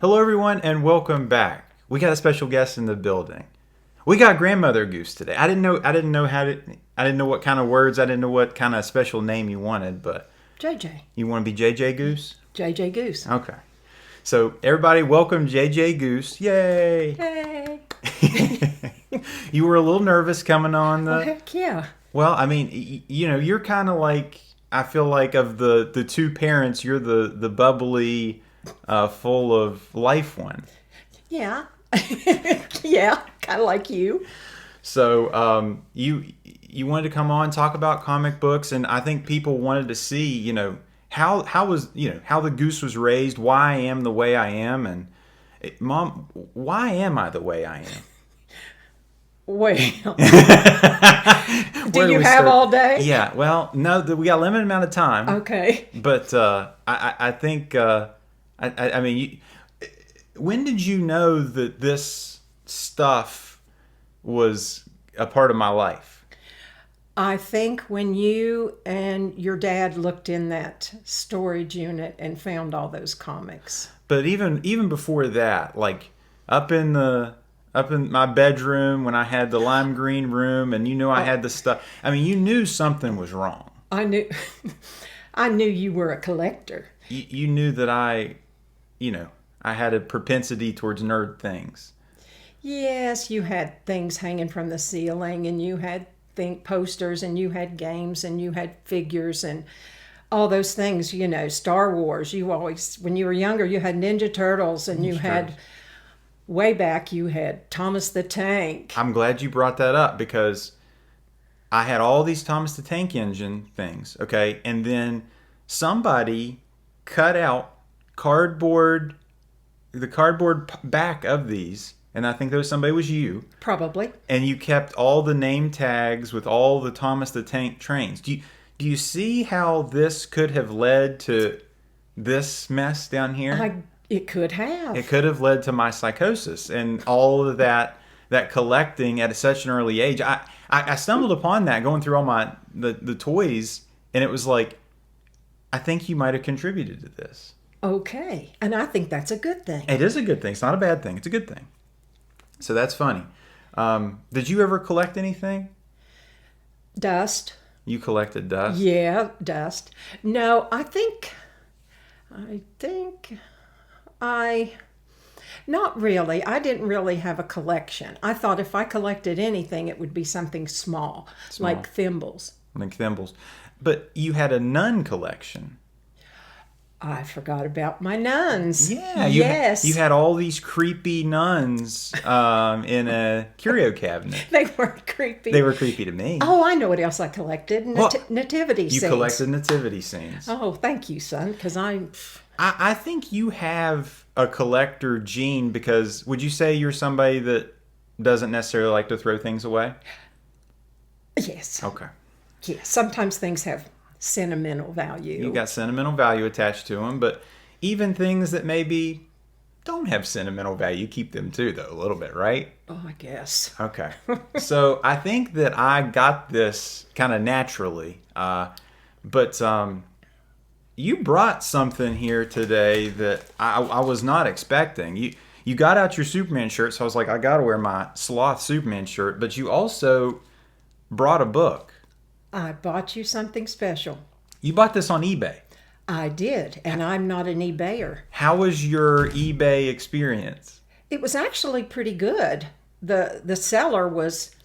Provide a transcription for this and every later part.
Hello, everyone, and welcome back. We got a special guest in the building. We got Grandmother Goose today. I didn't know what kind of words, I didn't know what kind of special name you wanted, but JJ. You want to be JJ Goose? JJ Goose. Okay. So everybody, welcome JJ Goose. Yay! Hey. You were a little nervous coming on Oh, heck yeah. Well, I mean, you're kind of like, I feel like of the two parents, you're the bubbly, full of life one. Yeah. Yeah, kind of like you. So you wanted to come on, talk about comic books, and I think people wanted to see, how the goose was raised, why I am the way I am, and Mom, why am I the way I am? Well, do you have all day? Yeah, well, no, we got a limited amount of time. Okay. But I think, I mean, when did you know that this stuff was a part of my life? I think when you and your dad looked in that storage unit and found all those comics. But even before that, like up in my bedroom when I had the lime green room, and I had the stuff. I mean, you knew something was wrong. I knew you were a collector. You knew that I had a propensity towards nerd things. Yes, you had things hanging from the ceiling, and you had posters, and you had games, and you had figures, and all those things. Star Wars. You always, when you were younger, you had Ninja Turtles, and you had. Way back, you had Thomas the Tank. I'm glad you brought that up because I had all these Thomas the Tank Engine things, okay? And then somebody cut out the cardboard back of these, and I think somebody was you. Probably. And you kept all the name tags with all the Thomas the Tank trains. Do you see how this could have led to this mess down here? It could have. It could have led to my psychosis and all of that collecting at such an early age. I stumbled upon that going through all the toys, and it was like, I think you might have contributed to this. Okay. And I think that's a good thing. It is a good thing. It's not a bad thing. It's a good thing. So that's funny. Did you ever collect anything? Dust. You collected dust? Yeah, dust. No, I think not really. I didn't really have a collection. I thought if I collected anything, it would be something small. Like thimbles. But you had a nun collection. I forgot about my nuns. Yeah. Yes. You had all these creepy nuns in a curio cabinet. They weren't creepy. They were creepy to me. Oh, I know what else I collected. Nativity scenes. You collected nativity scenes. Oh, thank you, son, because I think you have a collector gene because would you say you're somebody that doesn't necessarily like to throw things away? Yes. Okay. Yes. Sometimes things have sentimental value. You got sentimental value attached to them, but even things that maybe don't have sentimental value, you keep them too, though, a little bit, right? Oh, I guess. Okay. So I think that I got this kind of naturally, but you brought something here today that I was not expecting. You got out your Superman shirt, so I was like, I got to wear my Sloth Superman shirt, but you also brought a book. I bought you something special. You bought this on eBay. I did, and I'm not an eBayer. How was your eBay experience? It was actually pretty good. The seller was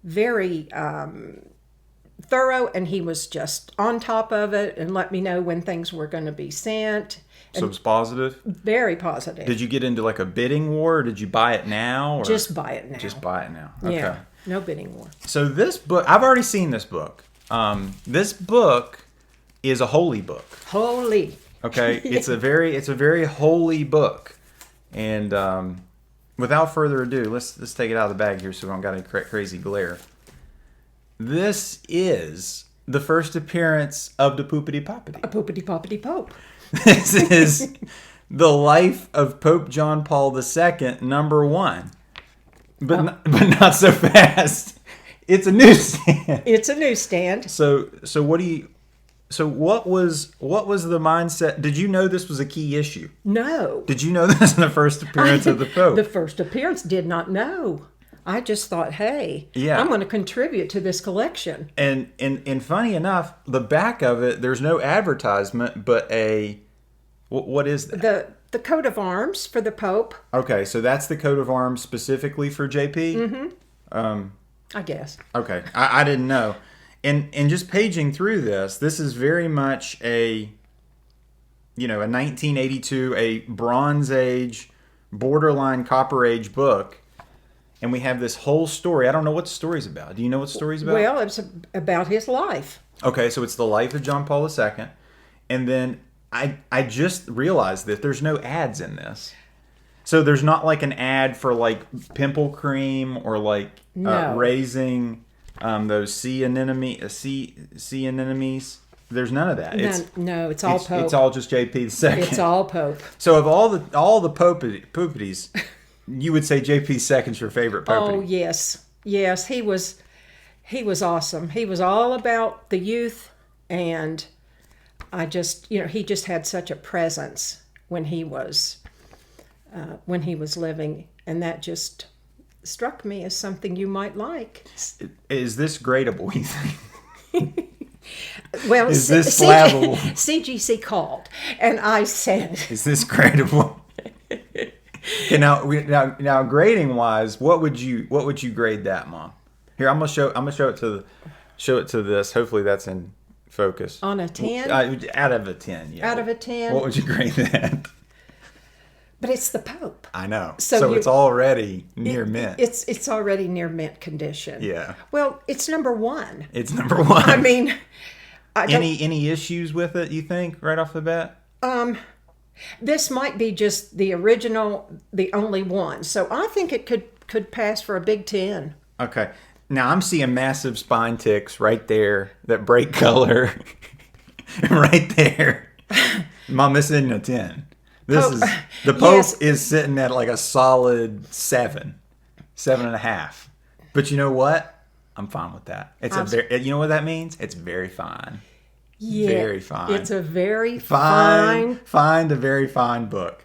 very thorough, and he was just on top of it and let me know when things were going to be sent. So it was positive? Very positive. Did you get into like a bidding war, or did you buy it now? Or? Just buy it now. Just buy it now. Okay. Yeah, no bidding war. So this book, I've already seen this book. This book is a holy book. Holy. Okay, it's a very holy book. And without further ado, let's take it out of the bag here so we don't got any crazy glare. This is the first appearance of the Poopity Poppity. A Poopity Poppity Pope. This is the life of Pope John Paul II, number 1. But not so fast. It's a newsstand. It's a newsstand. So what do So what was the mindset? Did you know this was a key issue? No. Did you know this in the first appearance of the Pope? The first appearance, did not know. I just thought, hey, Yeah. I'm going to contribute to this collection. And funny enough, the back of it, there's no advertisement, but what is that? The coat of arms for the Pope, Okay, so that's the coat of arms specifically for JP? Mm-hmm. I guess. Okay, I didn't know. And just paging through this is very much a 1982, a Bronze Age, borderline Copper Age book. And we have this whole story. I don't know what the story's about. Do you know what the story's about? Well, it's about his life. Okay, so it's the life of John Paul II. And then I just realized that there's no ads in this. So there's not like an ad for like pimple cream or like No. raising those sea anemones. There's none of that. No, it's all Pope. It's all just JP II. It's all Pope. So of all the poopities, you would say JP II's your favorite pope. Oh, yes. Yes, he was awesome. He was all about the youth, and he just had such a presence when he was living, and that just struck me as something you might like. Is this gradable, you think? Well, Is this flammable? CGC called, and I said, Is this gradable? Okay, now grading wise, what would you grade that, Mom? Here, I'm gonna show it to this. Hopefully that's in focus. On a 10? Out of a 10, yeah. Out of a 10? What would you grade that? But it's the Pope. I know. So So it's already near mint. It's already near mint condition. Yeah. Well, it's number one. It's number one. I mean, any issues with it, you think, right off the bat? this might be just the original, the only one. So I think it could pass for a Big 10. Okay. Now I'm seeing massive spine ticks right there that break color. Right there. Mom, this isn't a 10. The Pope Yes. is sitting at like a solid 7.5. But you know what? I'm fine with that. You know what that means? It's very fine. Yeah, Very fine. It's a very fine. Fine to very fine book.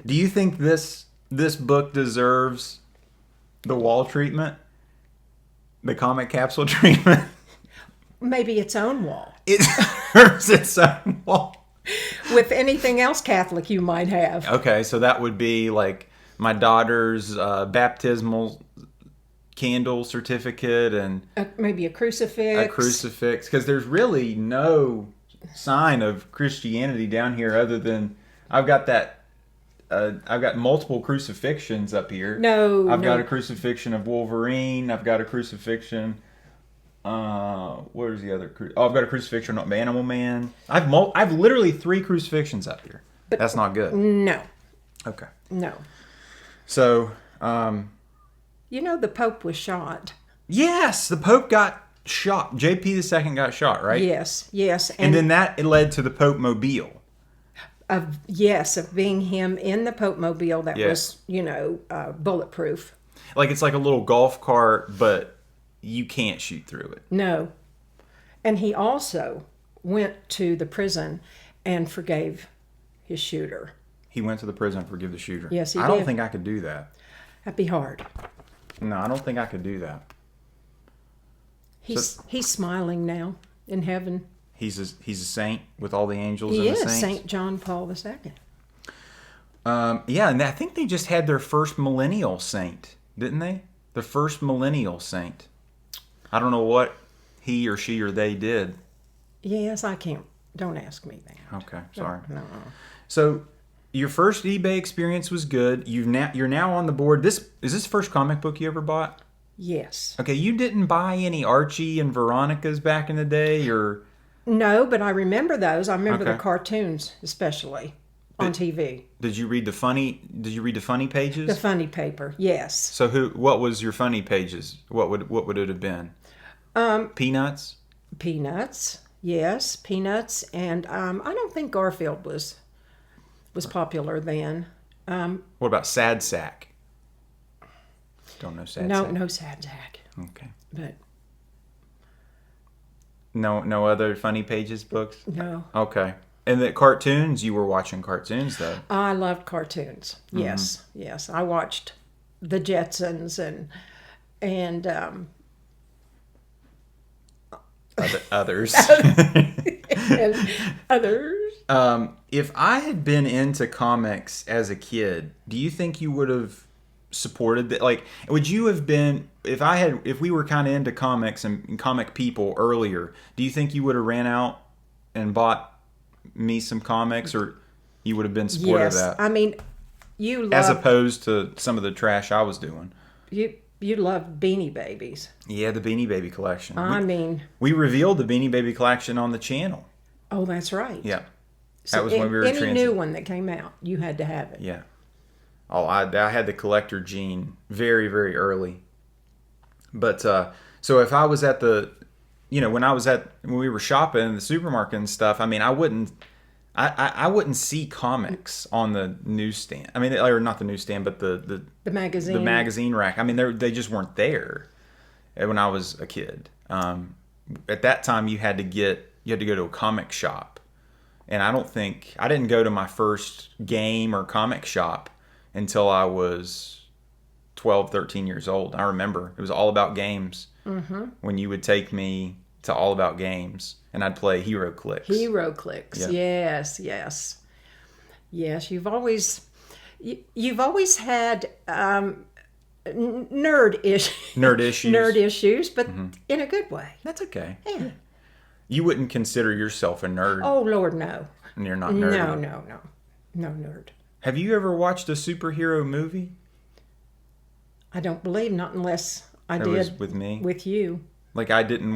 Do you think this book deserves the wall treatment? The comic capsule treatment? Maybe its own wall. It deserves its own wall. With anything else Catholic you might have. Okay, so that would be like my daughter's baptismal candle certificate and Maybe a crucifix. a crucifix, because there's really no sign of Christianity down here other than I've got multiple crucifixions up here. I've got a crucifixion of Wolverine. I've got a crucifixion. Where's the other? I've got a crucifixion of Animal Man. I've literally 3 crucifixions up here. But that's not good. No. Okay. No. So, The Pope was shot. yes, the Pope got shot. JP II got shot, right? Yes. And then it led to the Pope Mobile. Of being him in the Pope Mobile that was, bulletproof. Like it's like a little golf cart, but you can't shoot through it. No. And he also went to the prison and forgave his shooter. He went to the prison and forgive the shooter. Yes, he I don't did. think I could do that. That'd be hard. No, I don't think I could do that. He's smiling now in heaven. He's a saint with all the angels He and the is saints. Saint John Paul II. Yeah, and I think they just had their first millennial saint, didn't they? The first millennial saint. I don't know what he or she or they did. Yes, I can't. Don't ask me that. Okay, sorry. No. So your first eBay experience was good. You're now on the board. Is this the first comic book you ever bought? Yes. Okay, you didn't buy any Archie and Veronica's back in the day, or No, but I remember those. I remember the Okay. cartoons, especially on TV. did you read the funny pages? The funny paper, yes. So what was your funny pages? What would it have been? Peanuts? Peanuts, yes, Peanuts, and I don't think Garfield was popular then. What about Sad Sack? Don't know Sad Sack. No Sad Sack, Okay. but No other Funny Pages books? No. Okay. And the cartoons, you were watching cartoons, though. I loved cartoons. Yes, yes. I watched the Jetsons and Others. and others. If I had been into comics as a kid, do you think you would have supported that? Like, would you have been, if we were kind of into comics and comic people earlier, do you think you would have ran out and bought me some comics, or you would have been supportive of that? I mean, you as loved, opposed to some of the trash I was doing. you loved Beanie Babies. Yeah, the Beanie Baby collection. We revealed the Beanie Baby collection on the channel. Oh, that's right. Yeah. So that was when we were any new one that came out, you had to have it. Yeah. Oh, I had the collector gene very, very early. But so if I was at the, when we were shopping in the supermarket and stuff, I mean, I wouldn't see comics on the newsstand. I mean, or not the newsstand, but the magazine, rack. I mean, they just weren't there when I was a kid. At that time, you had to go to a comic shop, and I didn't go to my first game or comic shop until I was 12, 13 years old. I remember it was All About Games when you would take me to All About Games, and I'd play Hero Clicks. Yeah. Yes. You've always had nerd issues, but in a good way. That's okay. Yeah. You wouldn't consider yourself a nerd. Oh Lord, no. And you're not nerdy. No nerd. Have you ever watched a superhero movie? I don't believe, not unless I It did was with me. with you. Like I didn't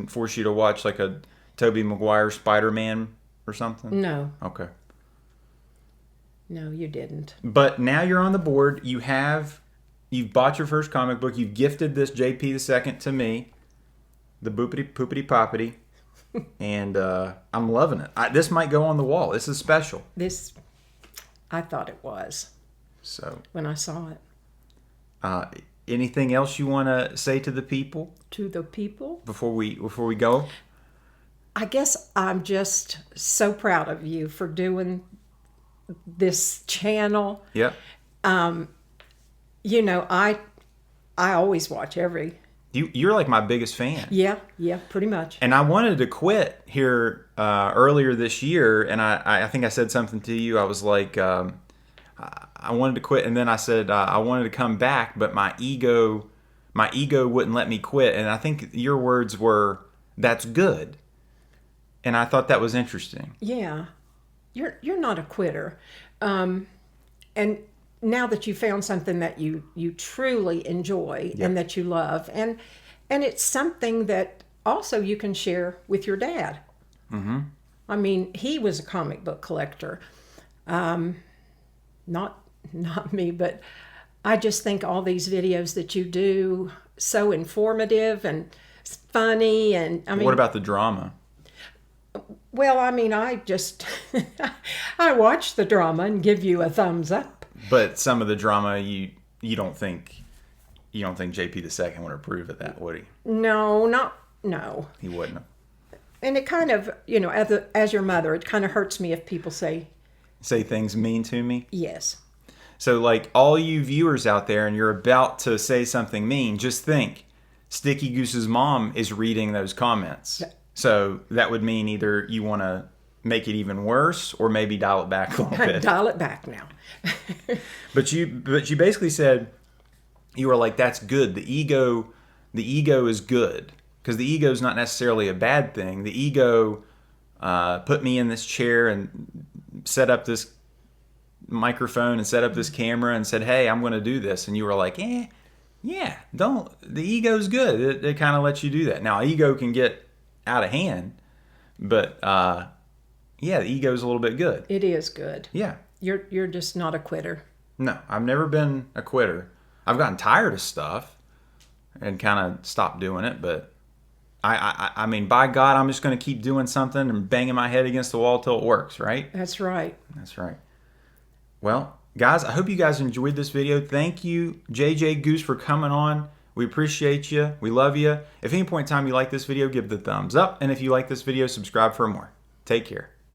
force you to watch like a Tobey Maguire Spider-Man or something? No. Okay. No, you didn't. But now you're on the board. You've bought your first comic book. You've gifted this JP II to me, the boopity poopity poppity, and I'm loving it. This might go on the wall. This is special. I thought it was. So when I saw it. Anything else you want to say to the people? To the people? Before we go? I guess I'm just so proud of you for doing this channel. Yep. I always watch every. You're like my biggest fan. Yeah, pretty much. And I wanted to quit here earlier this year, and I think I said something to you. I was like, I wanted to quit, and then I said I wanted to come back, but my ego wouldn't let me quit. And I think your words were, "That's good," and I thought that was interesting. Yeah, you're not a quitter, and now that you found something that you truly enjoy and that you love, and it's something that also you can share with your dad. Mm-hmm. I mean, he was a comic book collector. Not me, but I just think all these videos that you do, so informative and funny, and I mean, what about the drama? Well, I mean, I just I watch the drama and give you a thumbs up. But some of the drama, you don't think JP II would approve of that, would he? No. He wouldn't. And it kind of, as your mother, it kind of hurts me if people say things mean to me. Yes. So, like, all you viewers out there, and you're about to say something mean, just think, Sticky Goose's mom is reading those comments. So that would mean either you want to make it even worse, or maybe dial it back a little bit. Dial it back now. But you basically said, you were like, that's good. The ego is good, because the ego is not necessarily a bad thing. The ego put me in this chair and set up this microphone and set up this camera and said, "Hey, I'm going to do this." And you were like, yeah, don't. The ego's good. It kind of lets you do that. Now, ego can get out of hand, but the ego's a little bit good. It is good. Yeah. You're just not a quitter. No, I've never been a quitter. I've gotten tired of stuff and kind of stopped doing it, but I mean, by God, I'm just going to keep doing something and banging my head against the wall till it works, right? That's right. That's right. Well, guys, I hope you guys enjoyed this video. Thank you, JJ Goose, for coming on. We appreciate you. We love you. If at any point in time you like this video, give the thumbs up. And if you like this video, subscribe for more. Take care.